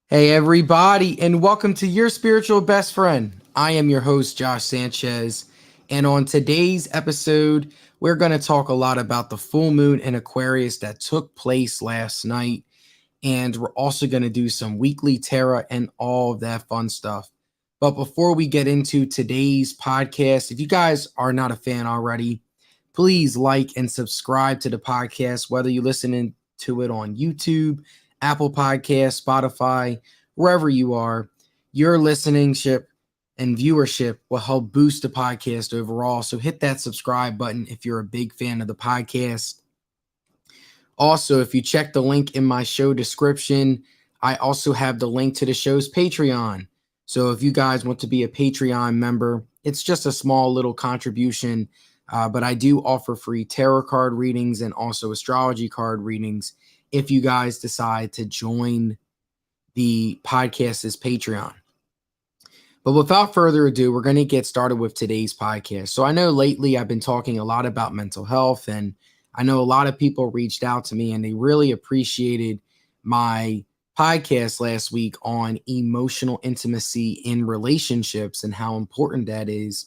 Hey, everybody, and welcome to your spiritual best friend. I am your host, Josh Sanchez. And on today's episode, we're going to talk a lot about the full moon in Aquarius that took place last night. And we're also going to do some weekly tarot and all of that fun stuff. But before we get into today's podcast, if you guys are not a fan already, please like and subscribe to the podcast, whether you're listening to it on YouTube, Apple Podcasts, Spotify, wherever you are. Your listening-ship and viewership will help boost the podcast overall. So hit that subscribe button if you're a big fan of the podcast. Also, if you check the link in my show description, I also have the link to the show's Patreon. So if you guys want to be a Patreon member, it's just a small little contribution, but I do offer free tarot card readings and also astrology card readings if you guys decide to join the podcast's Patreon. But without further ado, we're going to get started with today's podcast. So I know lately I've been talking a lot about mental health, and I know a lot of people reached out to me and they really appreciated my podcast last week on emotional intimacy in relationships and how important that is.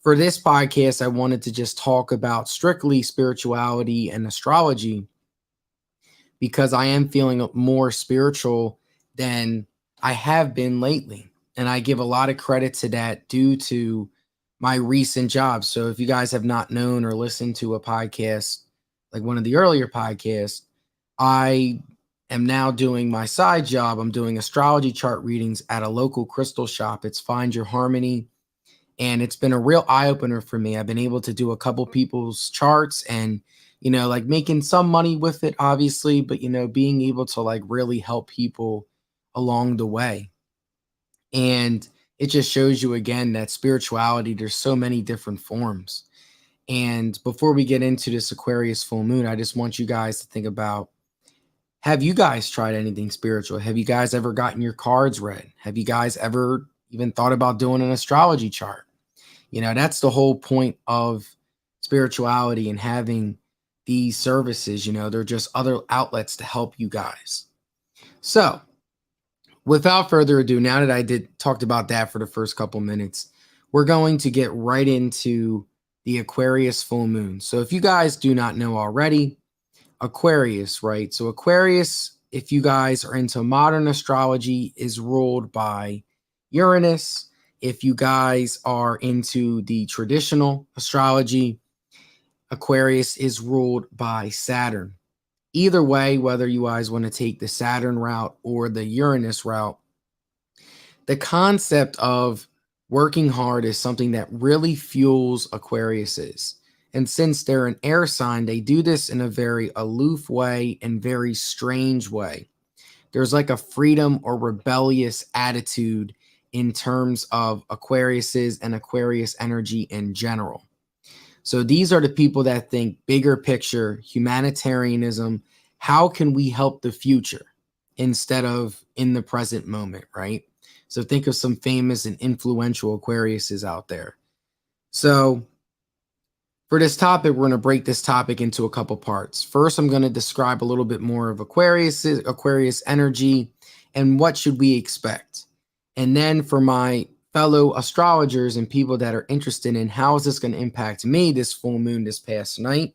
For this podcast, I wanted to just talk about strictly spirituality and astrology because I am feeling more spiritual than I have been lately. And I give a lot of credit to that due to my recent jobs. So if you guys have not known or listened to a podcast, like one of the earlier podcasts, I am now doing my side job. I'm doing astrology chart readings at a local crystal shop. It's Find Your Harmony. And it's been a real eye-opener for me. I've been able to do a couple people's charts and, like making some money with it, obviously, but, being able to like really help people along the way. And it just shows you again that spirituality, there's so many different forms. And before we get into this Aquarius full moon, I just want you guys to think about, have you guys tried anything spiritual? Have you guys ever gotten your cards read? Have you guys ever even thought about doing an astrology chart? That's the whole point of spirituality and having these services. They're just other outlets to help you guys. So without further ado, now that I talked about that for the first couple minutes, we're going to get right into the Aquarius full moon. So if you guys do not know already, Aquarius, right? So Aquarius, if you guys are into modern astrology, is ruled by Uranus. If you guys are into the traditional astrology, Aquarius is ruled by Saturn. Either way, whether you guys want to take the Saturn route or the Uranus route, the concept of working hard is something that really fuels Aquariuses. And since they're an air sign, they do this in a very aloof way and very strange way. There's like a freedom or rebellious attitude in terms of Aquariuses and Aquarius energy in general. So these are the people that think bigger picture, humanitarianism. How can we help the future instead of in the present moment, right? So think of some famous and influential Aquariuses out there. So for this topic, we're going to break this topic into a couple parts. First, I'm going to describe a little bit more of Aquarius energy and what should we expect. And then for my fellow astrologers and people that are interested in how is this going to impact me this full moon this past night,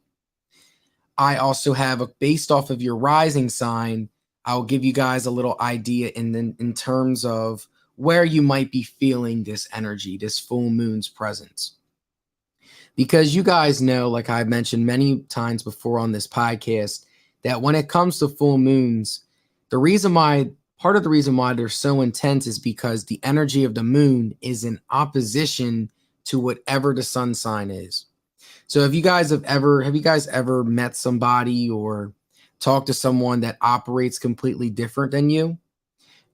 I also have based off of your rising sign, I'll give you guys a little idea in terms of where you might be feeling this energy, this full moon's presence. Because you guys know, like I've mentioned many times before on this podcast, that when it comes to full moons, part of the reason why they're so intense is because the energy of the moon is in opposition to whatever the sun sign is. So have you guys ever met somebody or talked to someone that operates completely different than you?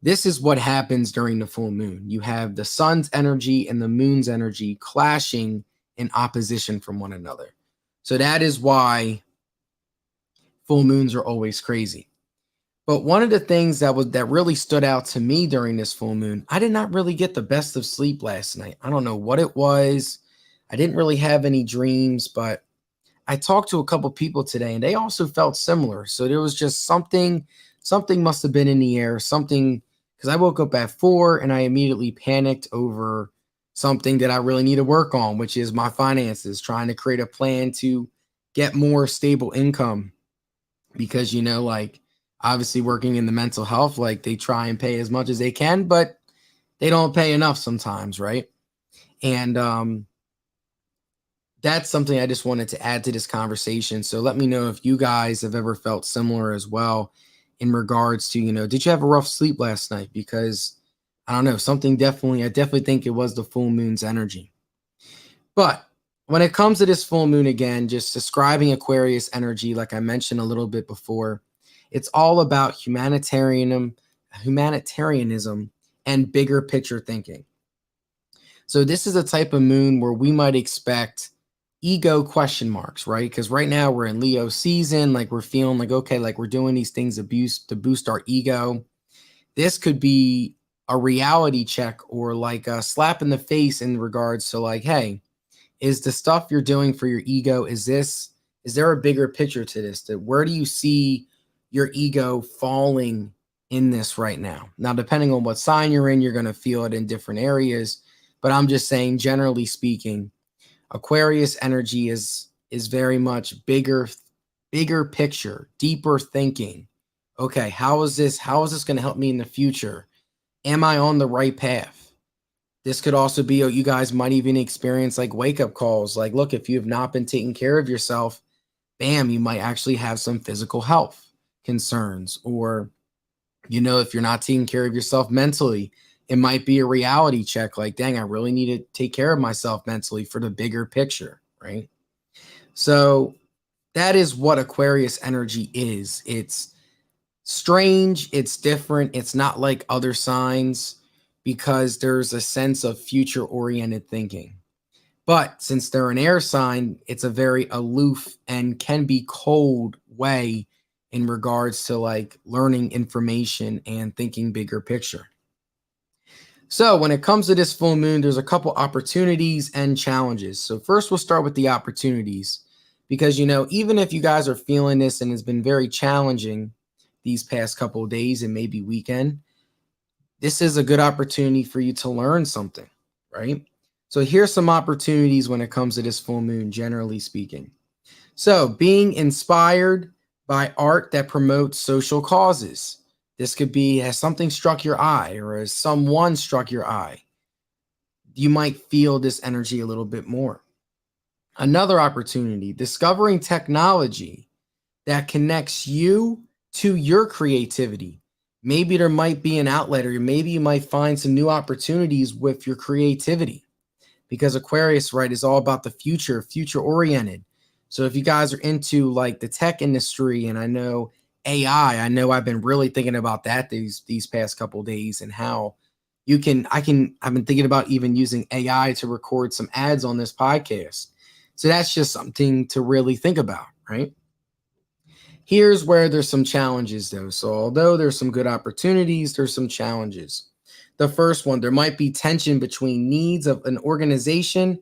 This is what happens during the full moon. You have the sun's energy and the moon's energy clashing in opposition from one another. So that is why full moons are always crazy. But one of the things that really stood out to me during this full moon, I did not really get the best of sleep last night. I don't know what it was. I didn't really have any dreams, but I talked to a couple people today and they also felt similar. So there was just something must have been in the air, something because I woke up at 4 and I immediately panicked over something that I really need to work on, which is my finances, trying to create a plan to get more stable income because, like obviously working in the mental health, like they try and pay as much as they can, but they don't pay enough sometimes, right? And that's something I just wanted to add to this conversation. So let me know if you guys have ever felt similar as well in regards to, did you have a rough sleep last night? Because I don't know, I definitely think it was the full moon's energy. But when it comes to this full moon, again, just describing Aquarius energy, like I mentioned a little bit before, it's all about humanitarianism and bigger picture thinking. So this is a type of moon where we might expect ego question marks, right? Because right now we're in Leo season, like we're feeling like, okay, like we're doing these things to boost our ego. This could be a reality check or like a slap in the face in regards to like, hey, is the stuff you're doing for your ego, is there a bigger picture to this? That where do you see your ego falling in this right now? Now, depending on what sign you're in, you're going to feel it in different areas. But I'm just saying, generally speaking, Aquarius energy is very much bigger picture, deeper thinking. Okay, how is this going to help me in the future? Am I on the right path? This could also be, you guys might even experience like wake up calls. Like, look, if you have not been taking care of yourself, bam, you might actually have some physical health concerns. Or, if you're not taking care of yourself mentally, it might be a reality check. Like, dang, I really need to take care of myself mentally for the bigger picture, right? So that is what Aquarius energy is. It's strange, it's different, it's not like other signs because there's a sense of future oriented thinking. But since they're an air sign, it's a very aloof and can be cold way in regards to like learning information and thinking bigger picture. So when it comes to this full moon, there's a couple opportunities and challenges. So first we'll start with the opportunities because, even if you guys are feeling this and it's been very challenging these past couple of days and maybe weekend, this is a good opportunity for you to learn something, right? So here's some opportunities when it comes to this full moon, generally speaking. So being inspired by art that promotes social causes. This could be, has something struck your eye or has someone struck your eye? You might feel this energy a little bit more. Another opportunity, discovering technology that connects you to your creativity. Maybe there might be an outlet, or maybe you might find some new opportunities with your creativity because Aquarius, right, is all about the future oriented. So if you guys are into like the tech industry, and I know AI, I know I've been really thinking about that these past couple of days and how I've been thinking about even using AI to record some ads on this podcast. So that's just something to really think about, right? Here's where there's some challenges though. So although there's some good opportunities, there's some challenges. The first one, there might be tension between needs of an organization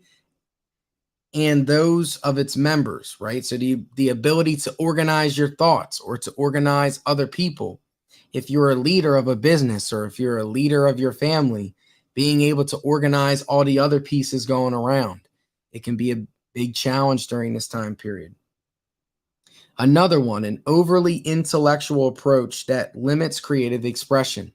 and those of its members, right? So the ability to organize your thoughts or to organize other people. If you're a leader of a business or if you're a leader of your family, being able to organize all the other pieces going around, it can be a big challenge during this time period. Another one, an overly intellectual approach that limits creative expression.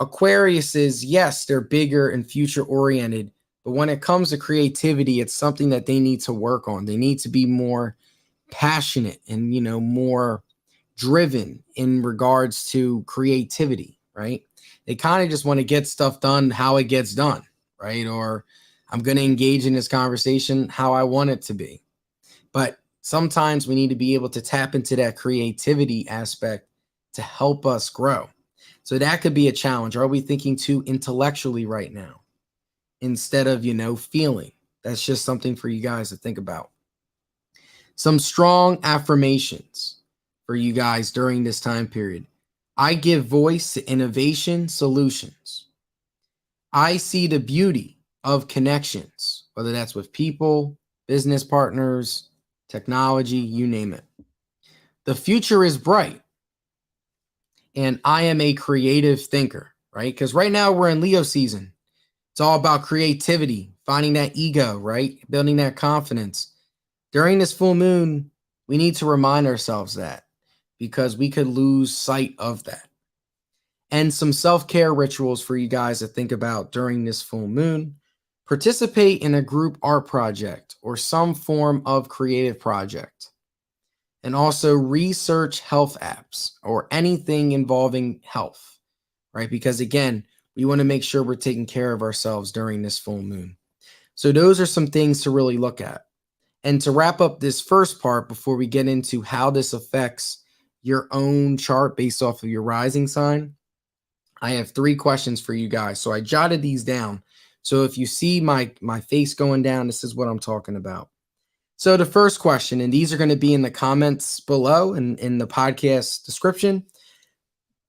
Aquarius is, yes, they're bigger and future oriented, but when it comes to creativity, it's something that they need to work on. They need to be more passionate and, more driven in regards to creativity, right? They kind of just want to get stuff done how it gets done, right? Or I'm going to engage in this conversation how I want it to be. But sometimes we need to be able to tap into that creativity aspect to help us grow. So that could be a challenge. Are we thinking too intellectually right now instead of, feeling? That's just something for you guys to think about. Some strong affirmations for you guys during this time period. I give voice to innovation solutions. I see the beauty of connections, whether that's with people, business partners, technology, you name it. The future is bright, and I am a creative thinker, right? Because right now we're in Leo season. It's all about creativity, finding that ego, right? Building that confidence. During this full moon, we need to remind ourselves that because we could lose sight of that. And some self-care rituals for you guys to think about during this full moon. Participate in a group art project or some form of creative project. And also research health apps or anything involving health, right? Because again, we want to make sure we're taking care of ourselves during this full moon. So those are some things to really look at. And to wrap up this first part before we get into how this affects your own chart based off of your rising sign, I have 3 questions for you guys. So I jotted these down. So if you see my face going down, this is what I'm talking about. So the first question, and these are going to be in the comments below and in the podcast description.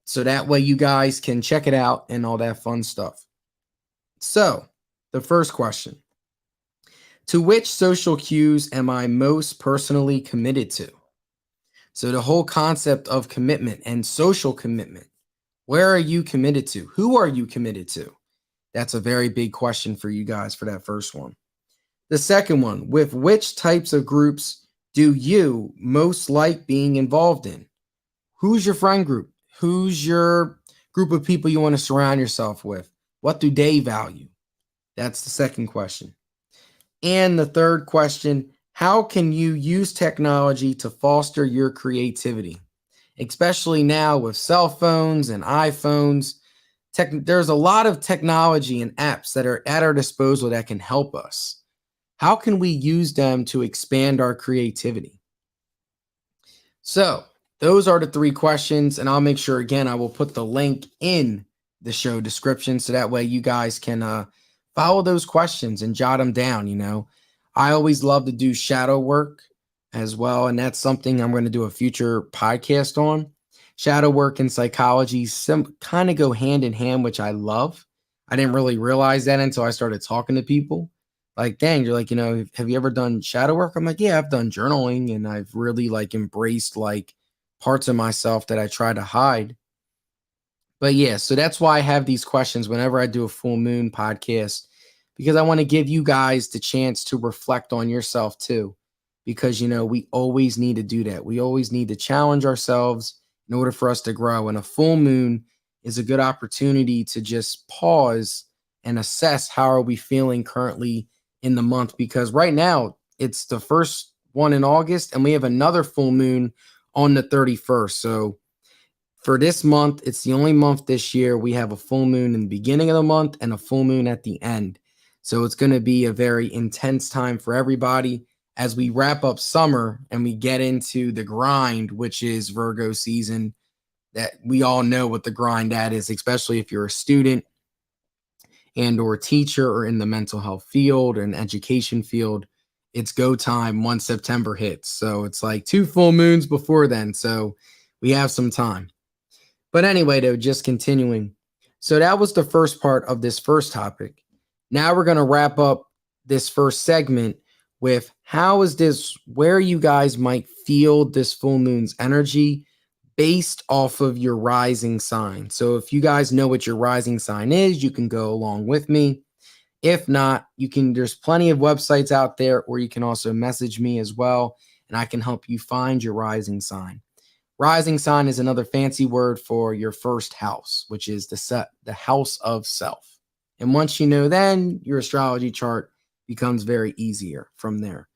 So that way you guys can check it out and all that fun stuff. So the first question, to which social cues am I most personally committed to? So the whole concept of commitment and social commitment, where are you committed to? Who are you committed to? That's a very big question for you guys for that first one. The second one, with which types of groups do you most like being involved in? Who's your friend group? Who's your group of people you want to surround yourself with? What do they value? That's the second question. And the third question, how can you use technology to foster your creativity? Especially now with cell phones and iPhones, there's a lot of technology and apps that are at our disposal that can help us. How can we use them to expand our creativity? So those are the 3 questions, and I'll make sure, again, I will put the link in the show description so that way you guys can follow those questions and jot them down. I always love to do shadow work as well, and that's something I'm going to do a future podcast on. Shadow work and psychology kind of go hand in hand, which I love. I didn't really realize that until I started talking to people. Like, dang, you're like, have you ever done shadow work? I'm like, yeah, I've done journaling, and I've really embraced parts of myself that I try to hide. But yeah, so that's why I have these questions whenever I do a full moon podcast, because I want to give you guys the chance to reflect on yourself too. Because, we always need to do that. We always need to challenge ourselves in order for us to grow. And a full moon is a good opportunity to just pause and assess how are we feeling currently in the month. Because right now it's the first one in August and we have another full moon on the 31st. So for this month, it's the only month this year we have a full moon in the beginning of the month and a full moon at the end. So it's going to be a very intense time for everybody as we wrap up summer and we get into the grind, which is Virgo season. That we all know what the grind that is, especially if you're a student and or a teacher or in the mental health field or an education field. It's go time once September hits. So it's like 2 full moons before then. So we have some time. But anyway, though, just continuing. So that was the first part of this first topic. Now we're going to wrap up this first segment with where you guys might feel this full moon's energy based off of your rising sign. So if you guys know what your rising sign is, you can go along with me. If not, there's plenty of websites out there, or you can also message me as well, and I can help you find your rising sign. Rising sign is another fancy word for your first house, which is the house of self. And once you know, then your astrology chart becomes very easier from there.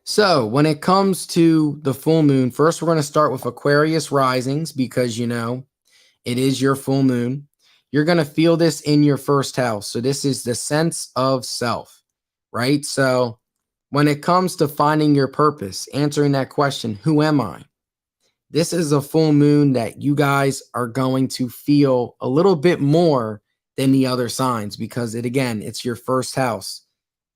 So when it comes to the full moon, first we're going to start with Aquarius risings because, it is your full moon. You're going to feel this in your first house. So this is the sense of self, right? So when it comes to finding your purpose, answering that question, who am I? This is a full moon that you guys are going to feel a little bit more than the other signs because it's your first house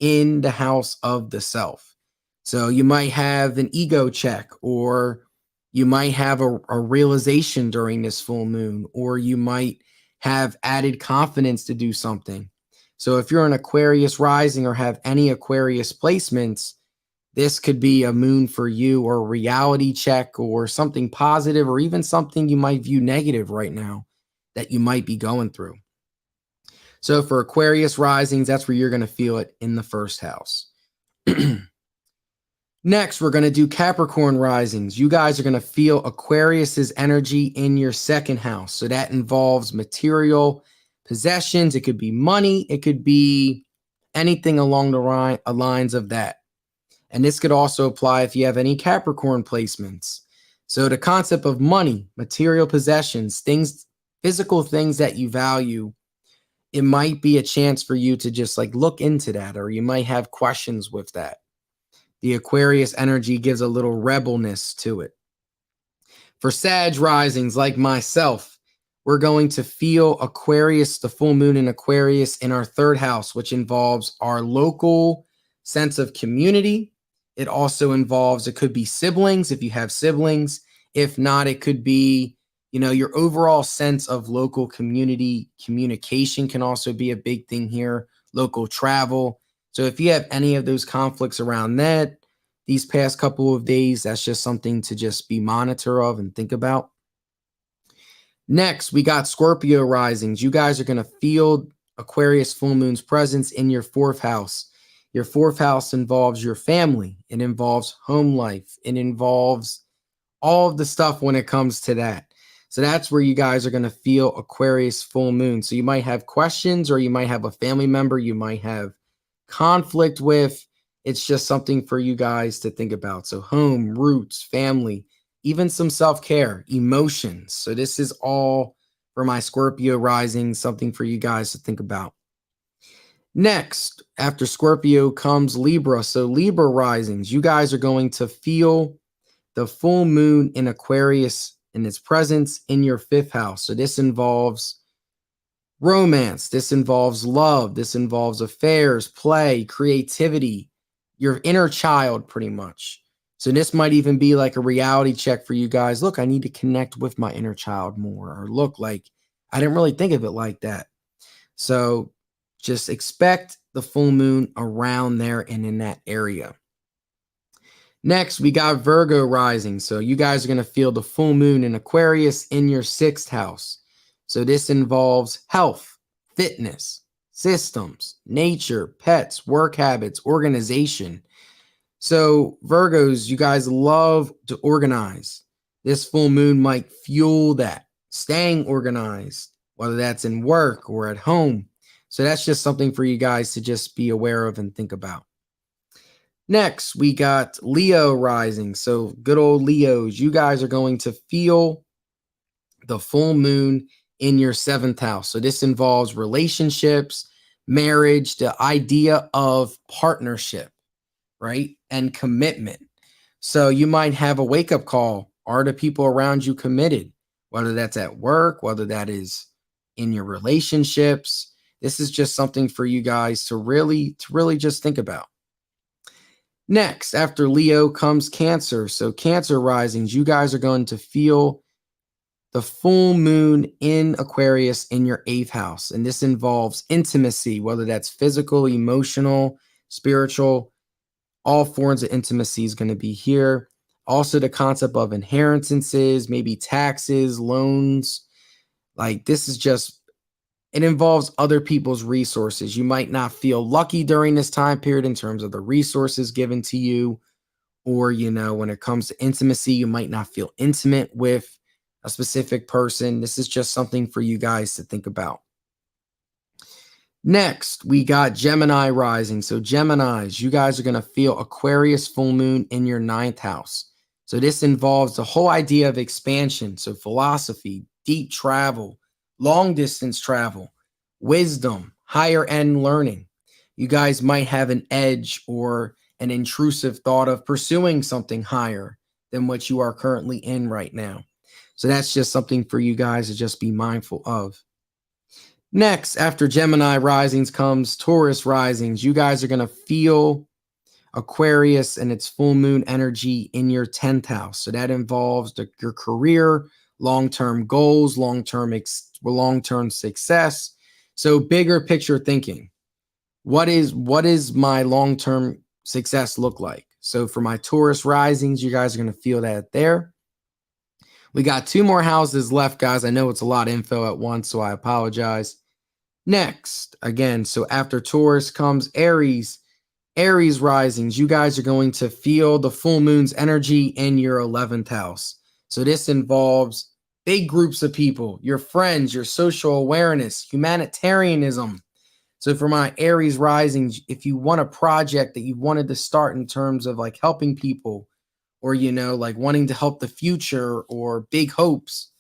in the house of the self. So you might have an ego check, or you might have a realization during this full moon, or you might have added confidence to do something. So if you're an Aquarius rising or have any Aquarius placements, This could be a moon for you, or a reality check, or something positive, or even something you might view negative right now that you might be going through. So for Aquarius risings, that's where you're going to feel it in the first house. Next, we're going to do Capricorn risings. You guys are going to feel Aquarius's energy in your second house. So that involves material possessions. It could be money. It could be anything along the lines of that. And this could also apply if you have any Capricorn placements. So the concept of money, material possessions, things, physical things that you value, it might be a chance for you to just like look into that, or you might have questions with that. The Aquarius energy gives a little rebelness to it. For Sag risings like myself, we're going to feel Aquarius, the full moon in Aquarius, in our third house, which involves our local sense of community. It also involves, it could be siblings if you have siblings. If not, it could be, your overall sense of local community. Communication can also be a big thing here. Local travel. So if you have any of those conflicts around that these past couple of days, that's just something to just be monitor of and think about. Next, we got Scorpio risings. You guys are going to feel Aquarius full moon's presence in your fourth house. Your fourth house involves your family. It involves home life. It involves all of the stuff when it comes to that. So that's where you guys are going to feel Aquarius full moon. So you might have questions, or you might have a family member you might have conflict with. It's just something for you guys to think about. So home, roots, family, even some self-care, emotions. So this is all for my Scorpio rising, something for you guys to think about. Next, after Scorpio comes Libra. So Libra risings, you guys are going to feel the full moon in Aquarius in its presence in your fifth house. So this involves romance. This involves love. This involves affairs, play, creativity, your inner child, pretty much. So this might even be like a reality check for you guys. Look, I need to connect with my inner child more. Or look, like, I didn't really think of it like that. So just expect the full moon around there and in that area. Next, we got Virgo rising. So you guys are going to feel the full moon in Aquarius in your sixth house. So this involves health, fitness, systems, nature, pets, work habits, organization. So Virgos, you guys love to organize. This full moon might fuel that, staying organized, whether that's in work or at home. So that's just something for you guys to just be aware of and think about. Next, we got Leo rising. So good old Leos, you guys are going to feel the full moon in your seventh house. So this involves relationships, marriage, the idea of partnership, right? And commitment. So you might have a wake-up call. Are the people around you committed? Whether that's at work, whether that is in your relationships. This is just something for you guys to really just think about. Next, after Leo comes Cancer. So Cancer risings, you guys are going to feel the full moon in Aquarius in your eighth house. And this involves intimacy, whether that's physical, emotional, spiritual. All forms of intimacy is going to be here. Also the concept of inheritances, maybe taxes, loans. Like this is just, it involves other people's resources. You might not feel lucky during this time period in terms of the resources given to you. Or, when it comes to intimacy, you might not feel intimate with a specific person. This is just something for you guys to think about. Next, we got Gemini rising. So Geminis, you guys are going to feel Aquarius full moon in your ninth house. So this involves the whole idea of expansion. So philosophy, deep travel, long distance travel, wisdom, higher end learning. You guys might have an edge or an intrusive thought of pursuing something higher than what you are currently in right now. So that's just something for you guys to just be mindful of. Next, after Gemini risings comes Taurus risings. You guys are going to feel Aquarius and its full moon energy in your 10th house. So that involves your career, long-term goals, long-term success. So bigger picture thinking. What is my long-term success look like? So for my Taurus risings, you guys are going to feel that there. We got 2 more houses left, guys. I know it's a lot of info at once, so I apologize. Next, again, so after Taurus comes Aries. Aries risings, you guys are going to feel the full moon's energy in your 11th house. So this involves big groups of people, your friends, your social awareness, humanitarianism. So for my Aries risings, if you want a project that you wanted to start in terms of like helping people or, like wanting to help the future or big hopes,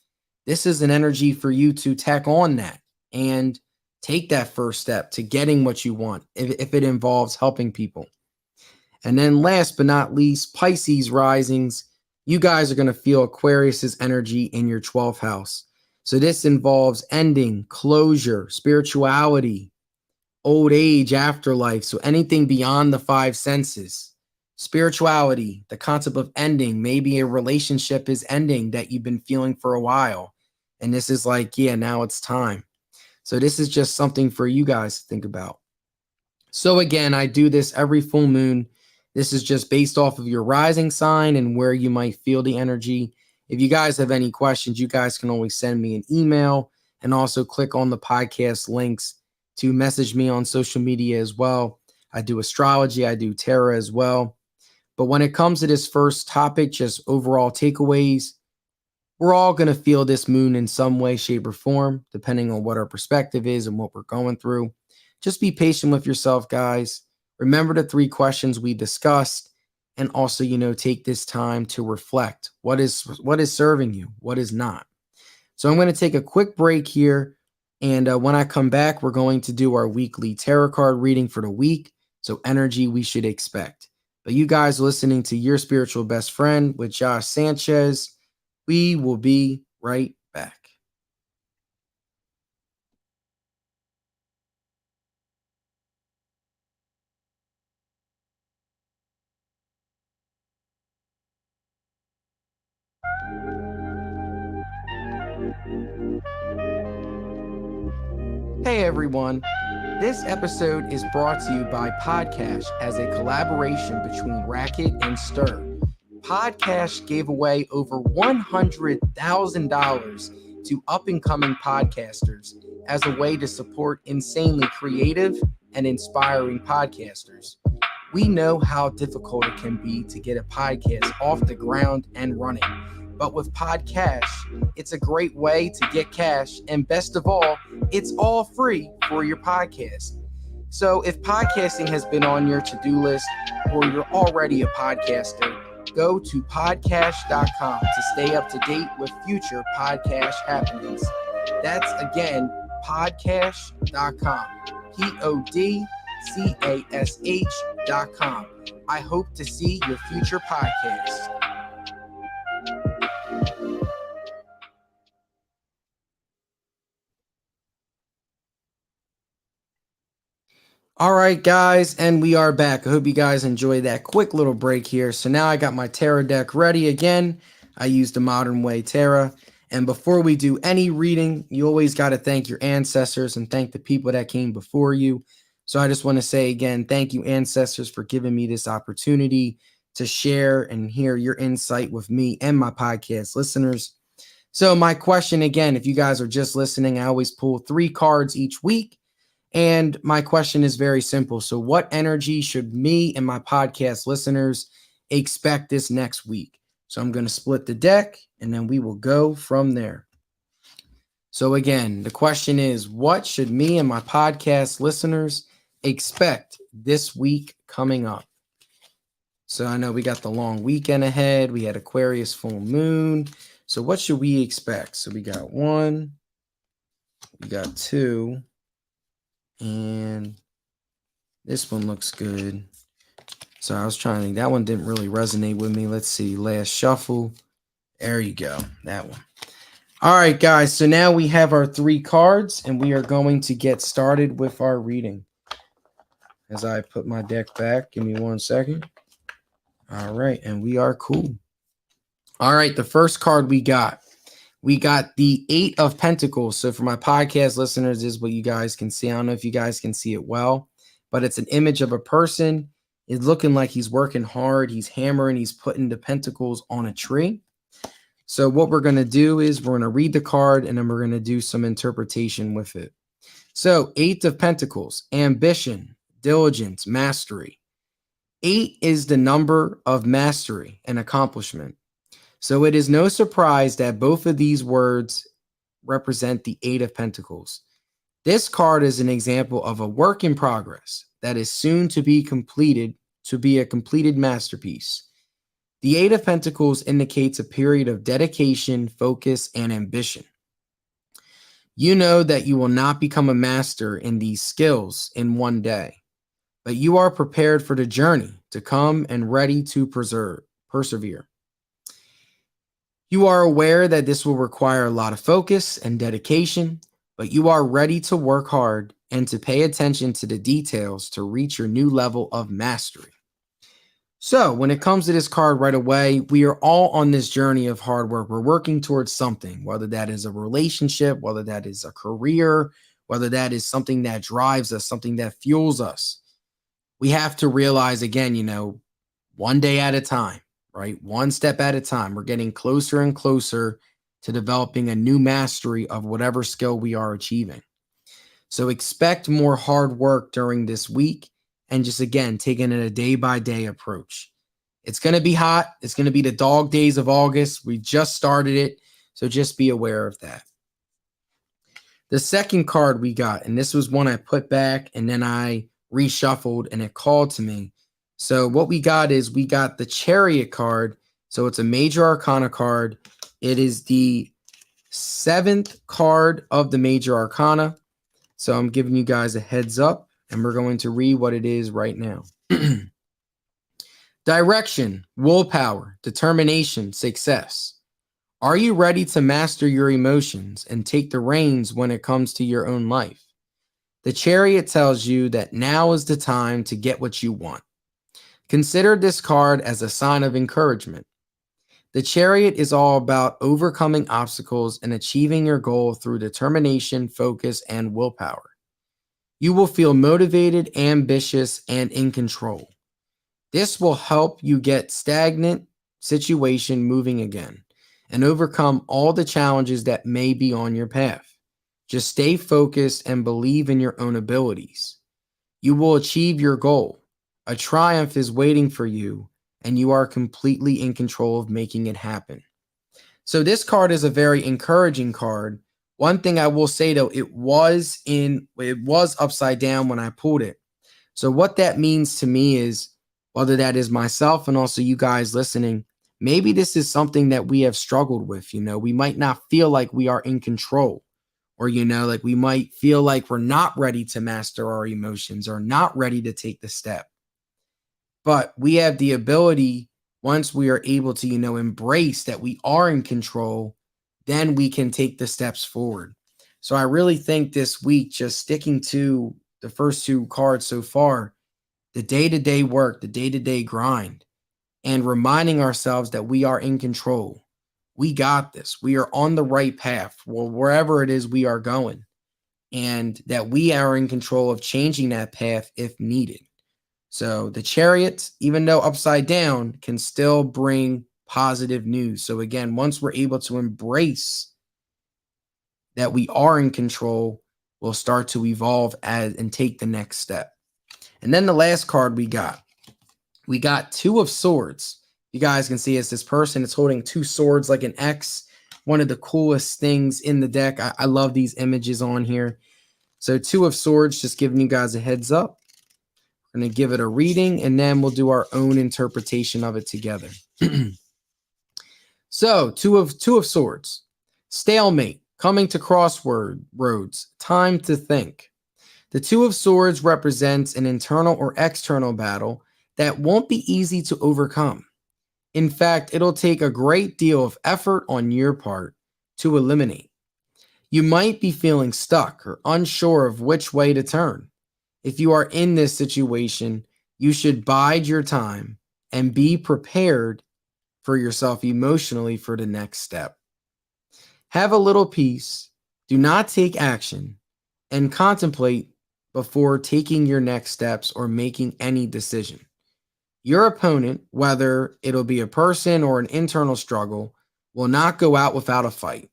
this is an energy for you to tack on that and take that first step to getting what you want if it involves helping people. And then last but not least, Pisces risings, you guys are going to feel Aquarius's energy in your 12th house. So this involves ending, closure, spirituality, old age, afterlife. So anything beyond the 5 senses. Spirituality, the concept of ending. Maybe a relationship is ending that you've been feeling for a while. And this is like, yeah, now it's time. So this is just something for you guys to think about. So again, I do this every full moon. This is just based off of your rising sign and where you might feel the energy. If you guys have any questions, you guys can always send me an email and also click on the podcast links to message me on social media as well. I do astrology, I do tarot as well. But when it comes to this first topic, just overall takeaways, we're all going to feel this moon in some way, shape, or form, depending on what our perspective is and what we're going through. Just be patient with yourself, guys. Remember the 3 questions we discussed, and also, take this time to reflect. What is serving you? What is not? So I'm going to take a quick break here, and when I come back, we're going to do our weekly tarot card reading for the week. So energy we should expect. But you guys listening to Your Spiritual Best Friend with Josh Sanchez. We will be right back. Hey everyone, this episode is brought to you by Podcash as a collaboration between Racket and Stir. Podcash gave away over $100,000 to up-and-coming podcasters as a way to support insanely creative and inspiring podcasters. We know how difficult it can be to get a podcast off the ground and running. But with Podcash, it's a great way to get cash, and best of all, it's all free for your podcast. So if podcasting has been on your to-do list or you're already a podcaster, go to podcash.com to stay up to date with future podcast happenings. That's again, podcash.com, podcash.com. I hope to see your future podcast. All right, guys, and we are back. I hope you guys enjoyed that quick little break here. So now I got my tarot deck ready again. I used the Modern Way Tarot. And before we do any reading, you always got to thank your ancestors and thank the people that came before you. So I just want to say again, thank you, ancestors, for giving me this opportunity to share and hear your insight with me and my podcast listeners. So my question again, if you guys are just listening, I always pull 3 cards each week. And my question is very simple. So what energy should me and my podcast listeners expect this next week? So I'm going to split the deck and then we will go from there. So again, the question is, what should me and my podcast listeners expect this week coming up? So I know we got the long weekend ahead. We had Aquarius full moon. So what should we expect? So we got 1, we got 2. And this one looks good. So I was trying to think. That one didn't really resonate with me. Let's see. Last shuffle. There you go. That one. All right, guys. So now we have our 3 cards, and we are going to get started with our reading. As I put my deck back. Give me 1 second. All right. And we are cool. All right. The first card we got the 8 of Pentacles. So for my podcast listeners, this is what you guys can see. I don't know if you guys can see it well, but it's an image of a person, It's looking like he's working hard. He's hammering. He's putting the pentacles on a tree. So what we're going to do is we're going to read the card and then we're going to do some interpretation with it. So 8 of Pentacles, ambition, diligence, mastery. 8 is the number of mastery and accomplishment. So it is no surprise that both of these words represent the 8 of Pentacles. This card is an example of a work in progress that is soon to be completed, to be a completed masterpiece. The 8 of Pentacles indicates a period of dedication, focus, and ambition. You know that you will not become a master in these skills in one day, but you are prepared for the journey to come and ready to persevere. You are aware that this will require a lot of focus and dedication, but you are ready to work hard and to pay attention to the details to reach your new level of mastery. So when it comes to this card right away, we are all on this journey of hard work. We're working towards something, whether that is a relationship, whether that is a career, whether that is something that drives us, something that fuels us. We have to realize again, one day at a time, right? One step at a time. We're getting closer and closer to developing a new mastery of whatever skill we are achieving. So expect more hard work during this week. And just, again, taking it a day-by-day approach. It's going to be hot. It's going to be the dog days of August. We just started it, so just be aware of that. The second card we got, and this was one I put back, and then I reshuffled, and it called to me. So what we got is we got the Chariot card. So it's a Major Arcana card. It is the 7th card of the Major Arcana. So I'm giving you guys a heads up. And we're going to read what it is right now. Direction, willpower, determination, success. Are you ready to master your emotions and take the reins when it comes to your own life? The Chariot tells you that now is the time to get what you want. Consider this card as a sign of encouragement. The Chariot is all about overcoming obstacles and achieving your goal through determination, focus, and willpower. You will feel motivated, ambitious, and in control. This will help you get stagnant situation moving again and overcome all the challenges that may be on your path. Just stay focused and believe in your own abilities. You will achieve your goal. A triumph is waiting for you, and you are completely in control of making it happen. So this card is a very encouraging card. One thing I will say, though, it was upside down when I pulled it. So what that means to me is, whether that is myself and also you guys listening, maybe this is something that we have struggled with. We might not feel like we are in control, or, like we might feel like we're not ready to master our emotions or not ready to take the step. But we have the ability, once we are able to, embrace that we are in control, then we can take the steps forward. So I really think this week, just sticking to the first 2 cards so far, the day-to-day work, the day-to-day grind, and reminding ourselves that we are in control. We got this. We are on the right path, wherever it is we are going, and that we are in control of changing that path if needed. So the Chariot, even though upside down, can still bring positive news. So again, once we're able to embrace that we are in control, we'll start to evolve and take the next step. And then the last card we got 2 of Swords. You guys can see it's this person. It's holding 2 swords like an X. One of the coolest things in the deck. I love these images on here. So 2 of Swords, just giving you guys a heads up. We're going to give it a reading, and then we'll do our own interpretation of it together. So, two of Swords, stalemate, coming to crossroads, time to think. The 2 of Swords represents an internal or external battle that won't be easy to overcome. In fact, it'll take a great deal of effort on your part to eliminate. You might be feeling stuck or unsure of which way to turn. If you are in this situation, you should bide your time and be prepared for yourself emotionally for the next step. Have a little peace, do not take action, and contemplate before taking your next steps or making any decision. Your opponent, whether it'll be a person or an internal struggle, will not go out without a fight.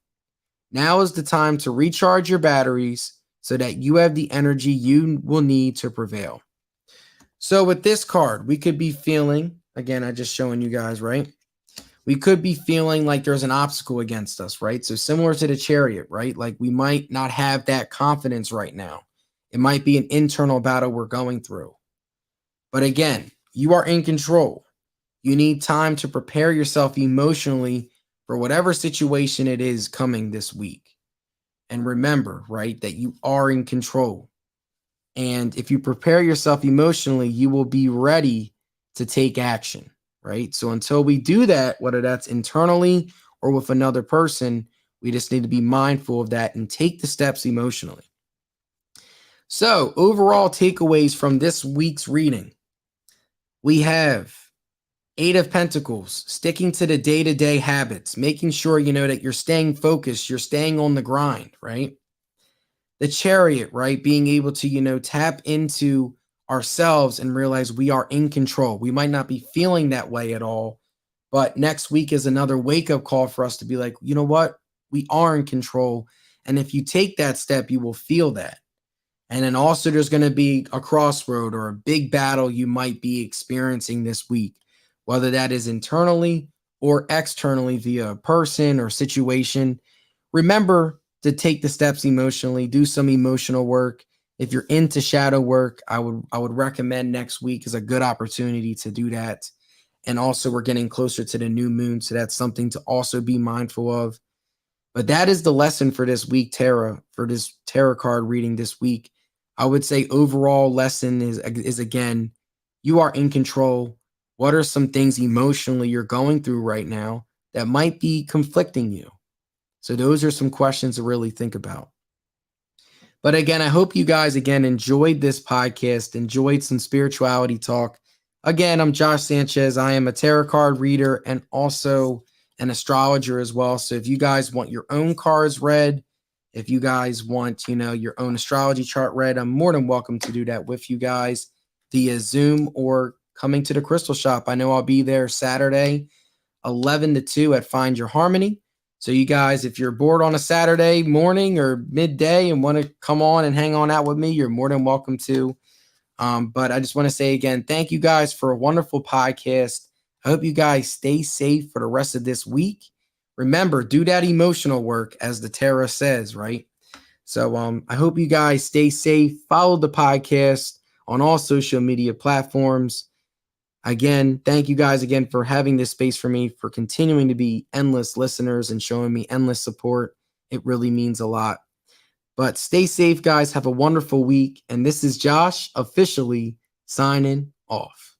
Now is the time to recharge your batteries so that you have the energy you will need to prevail. So with this card, we could be feeling, again, I just showing you guys, right? We could be feeling like there's an obstacle against us, right? So similar to the Chariot, right? Like we might not have that confidence right now. It might be an internal battle we're going through. But again, you are in control. You need time to prepare yourself emotionally for whatever situation it is coming this week. And remember, right, that you are in control. And if you prepare yourself emotionally, you will be ready to take action, right? So until we do that, whether that's internally or with another person, we just need to be mindful of that and take the steps emotionally. So, overall takeaways from this week's reading, we have Eight of Pentacles, sticking to the day-to-day habits, making sure you know that you're staying focused, you're staying on the grind, right? The Chariot, right? Being able to, tap into ourselves and realize we are in control. We might not be feeling that way at all, but next week is another wake-up call for us to be like, you know what? We are in control. And if you take that step, you will feel that. And then also there's going to be a crossroad or a big battle you might be experiencing this week, whether that is internally or externally via a person or situation. Remember to take the steps emotionally, do some emotional work. If you're into shadow work, I would recommend next week is a good opportunity to do that. And also we're getting closer to the new moon, so that's something to also be mindful of. But that is the lesson for this week, for this tarot card reading this week. I would say overall lesson is again, you are in control. What are some things emotionally you're going through right now that might be conflicting you? So those are some questions to really think about. But again, I hope you guys again enjoyed this podcast, enjoyed some spirituality talk. Again, I'm Josh Sanchez. I am a tarot card reader and also an astrologer as well. So if you guys want your own cards read, if you guys want, your own astrology chart read, I'm more than welcome to do that with you guys via Zoom or coming to the Crystal Shop. I know I'll be there Saturday, 11 to 2 at Find Your Harmony. So you guys, if you're bored on a Saturday morning or midday and want to come on and hang on out with me, you're more than welcome to. But I just want to say again, thank you guys for a wonderful podcast. I hope you guys stay safe for the rest of this week. Remember, do that emotional work, as the tarot says, right? So I hope you guys stay safe. Follow the podcast on all social media platforms. Again, thank you guys again for having this space for me, for continuing to be endless listeners and showing me endless support. It really means a lot. But stay safe, guys. Have a wonderful week. And this is Josh officially signing off.